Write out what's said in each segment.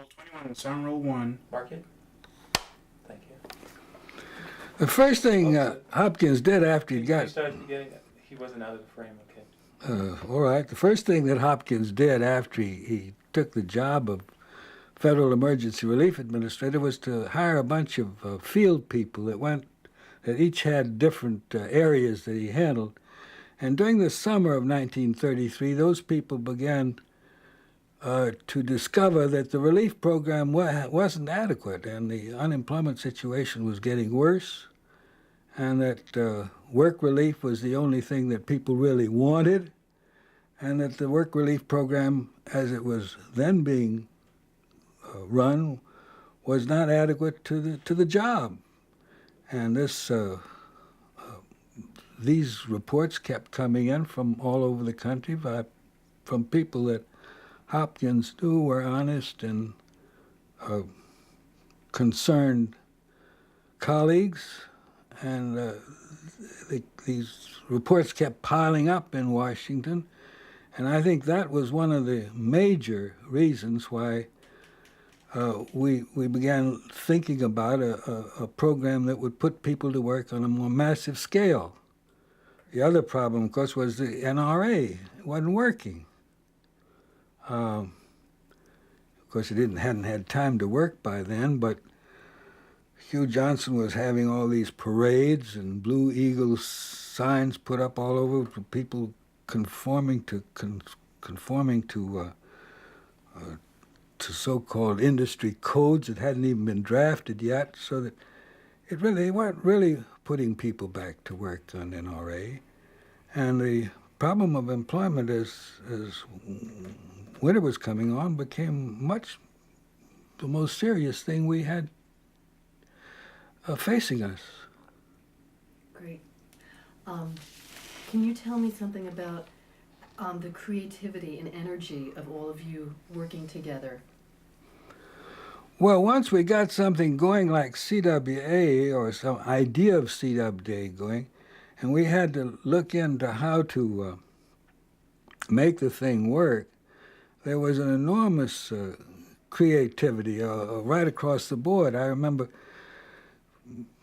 Roll 21 and sound roll 1. Mark it. Thank you. The first thing Hopkins did after he got... He wasn't out of the frame, okay. All right. The first thing that Hopkins did after he took the job of Federal Emergency Relief Administrator was to hire a bunch of field people that each had different areas that he handled. And during the summer of 1933, those people began to discover that the relief program wasn't adequate, and the unemployment situation was getting worse, and that work relief was the only thing that people really wanted, and that the work relief program, as it was then being run, was not adequate to the job. And these reports kept coming in from all over the country from people that Hopkins knew were honest and concerned colleagues, and these reports kept piling up in Washington, and I think that was one of the major reasons why we began thinking about a program that would put people to work on a more massive scale. The other problem, of course, was the NRA. It wasn't working. Of course, it hadn't had time to work by then, but Hugh Johnson was having all these parades and Blue Eagle signs put up all over for people conforming to so-called industry codes that hadn't even been drafted yet, so that they weren't really putting people back to work on NRA. And the problem of employment as winter was coming on became the most serious thing we had facing us. Great. Can you tell me something about the creativity and energy of all of you working together? Well, once we got something going like CWA, or some idea of CWA going, and we had to look into how to make the thing work, there was an enormous creativity right across the board. I remember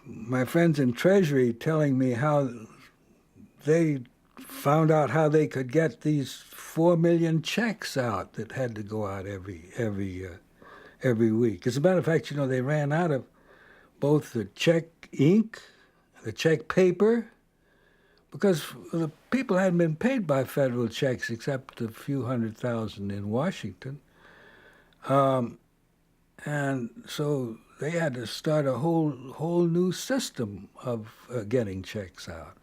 my friends in Treasury telling me how they found out how they could get these 4 million checks out that had to go out every week. As a matter of fact, they ran out of both the check ink, the check paper, because the people hadn't been paid by federal checks except a few 100,000 in Washington. And so they had to start a whole new system of getting checks out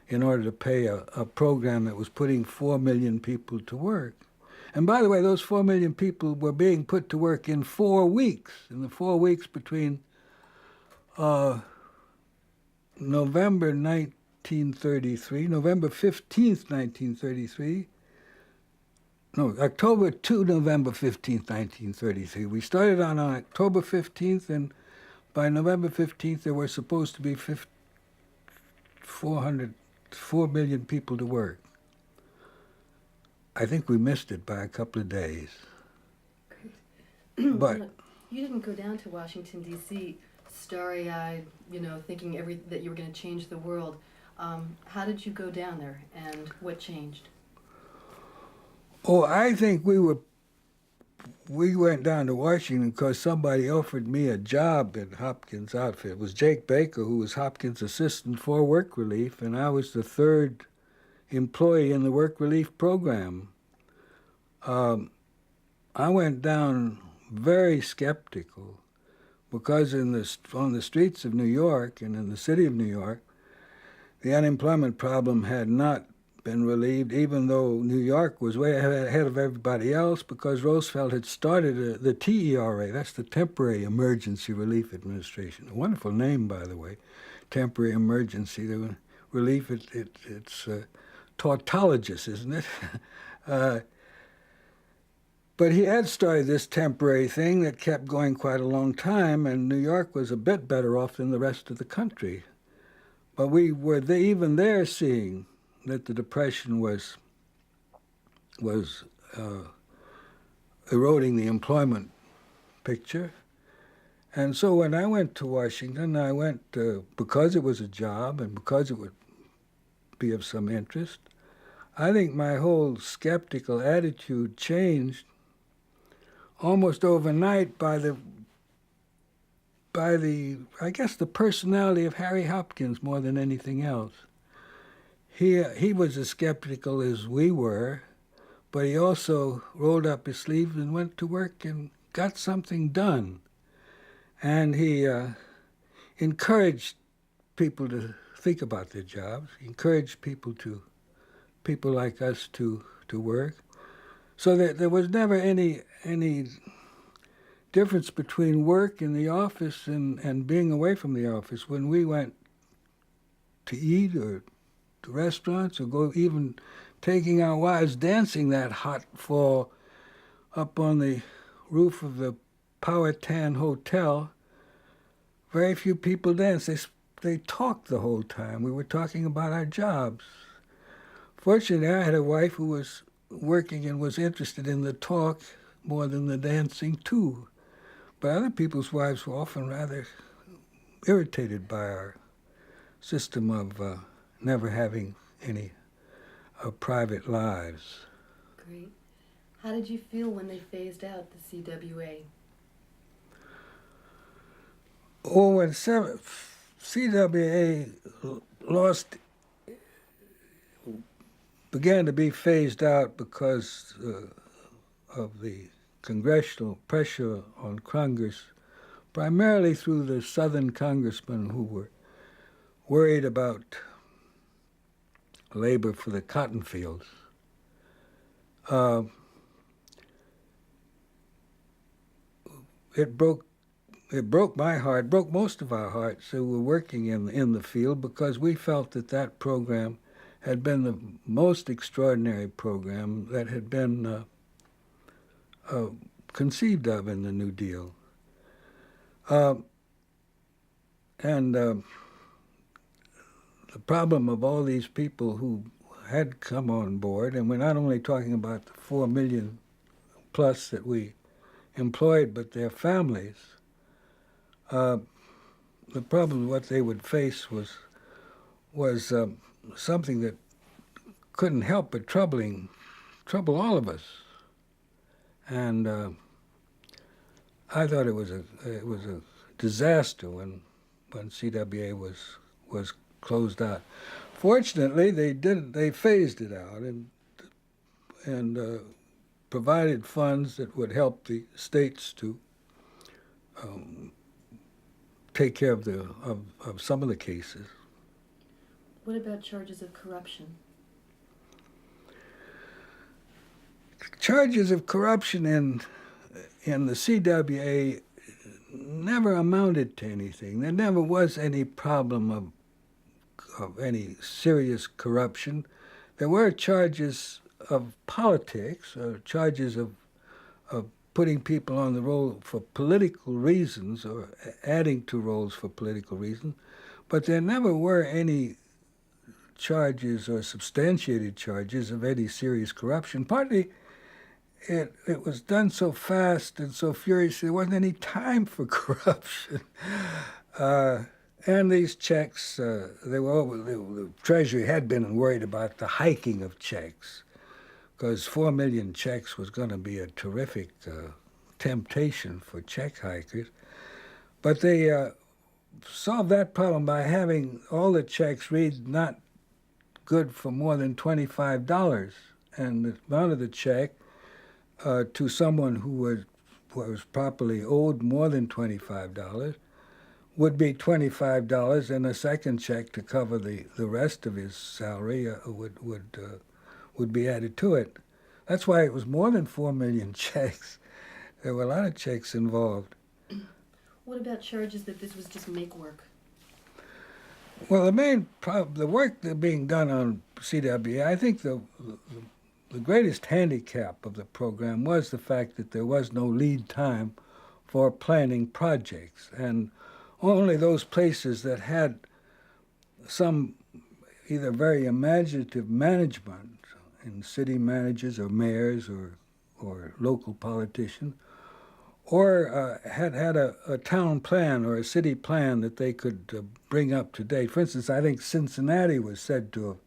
in order to pay a program that was putting 4 million people to work. And by the way, those 4 million people were being put to work in 4 weeks, in the 4 weeks between November 15th, 1933, October to November 15th, 1933. We started on October 15th, and by November 15th, there were supposed to be 4 million people to work. I think we missed it by a couple of days. Great. But you didn't go down to Washington, D.C. starry-eyed, thinking that you were going to change the world. How did you go down there, and what changed? Oh, I think we went down to Washington because somebody offered me a job at Hopkins' outfit. It was Jake Baker, who was Hopkins' assistant for work relief, and I was the third employee in the work relief program. I went down very skeptical because on the streets of New York and in the city of New York, the unemployment problem had not been relieved, even though New York was way ahead of everybody else, because Roosevelt had started the TERA, that's the Temporary Emergency Relief Administration. A wonderful name, by the way, Temporary Emergency Relief. It's tautologous, isn't it? But he had started this temporary thing that kept going quite a long time, and New York was a bit better off than the rest of the country. But we were even there seeing that the Depression was eroding the employment picture. And so when I went to Washington, I went because it was a job and because it would be of some interest. I think my whole skeptical attitude changed almost overnight by the I guess the personality of Harry Hopkins more than anything else. He was as skeptical as we were, but he also rolled up his sleeves and went to work and got something done. And he encouraged people to think about their jobs. He encouraged people like us to work. So that there was never any difference between work in the office and being away from the office. When we went to eat or to restaurants or go even taking our wives dancing that hot fall up on the roof of the Powhatan Hotel, very few people danced. They talked the whole time. We were talking about our jobs. Fortunately, I had a wife who was working and was interested in the talk more than the dancing, too. But other people's wives were often rather irritated by our system of never having any private lives. Great. How did you feel when they phased out the CWA? Oh, when CWA began to be phased out because of the congressional pressure on Congress, primarily through the Southern congressmen who were worried about labor for the cotton fields. It broke my heart, broke most of our hearts who were working in the field, because we felt that program had been the most extraordinary program that had been conceived of in the New Deal. And the problem of all these people who had come on board, and we're not only talking about the 4 million plus that we employed, but their families, the problem what they would face was something that couldn't help but trouble all of us. And I thought it was a disaster when CWA was closed out. Fortunately, they phased it out and provided funds that would help the states to take care of some of the cases. What about charges of corruption? Charges of corruption in the CWA never amounted to anything. There never was any problem of any serious corruption. There were charges of politics, or charges of putting people on the roll for political reasons, or adding to roles for political reasons, but there never were any charges or substantiated charges of any serious corruption. Partly it was done so fast and so furiously, there wasn't any time for corruption. And these checks, the Treasury had been worried about the hiking of checks, because 4 million checks was going to be a terrific temptation for check hikers. But they solved that problem by having all the checks read not good for more than $25, and the amount of the check to someone who was properly owed more than $25 would be $25, and a second check to cover the rest of his salary would be added to it. That's why it was more than 4 million checks. There were a lot of checks involved. What about charges that this was just make work? Well, the work that being done on CWA, I think the greatest handicap of the program was the fact that there was no lead time for planning projects, and only those places that had some either very imaginative management in city managers or mayors or local politicians, or had a town plan or a city plan that they could bring up to date. For instance, I think Cincinnati was said to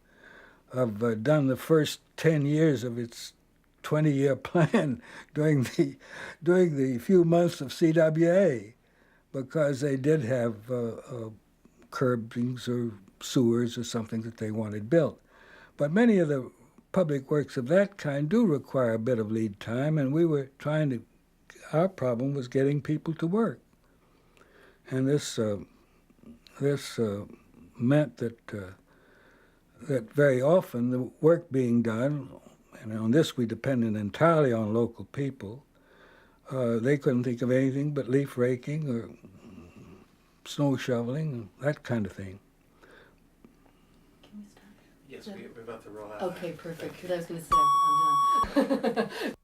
have done the first 10 years of its 20-year plan during the few months of CWA, because they did have curbings or sewers or something that they wanted built. But many of the public works of that kind do require a bit of lead time, and we were trying to, our problem was getting people to work. And this meant that that very often the work being done, and on this we depended entirely on local people, they couldn't think of anything but leaf raking or snow shoveling, that kind of thing. Can we start? Yes, we're about to roll out. Okay, perfect. Because I was going to say, I'm done.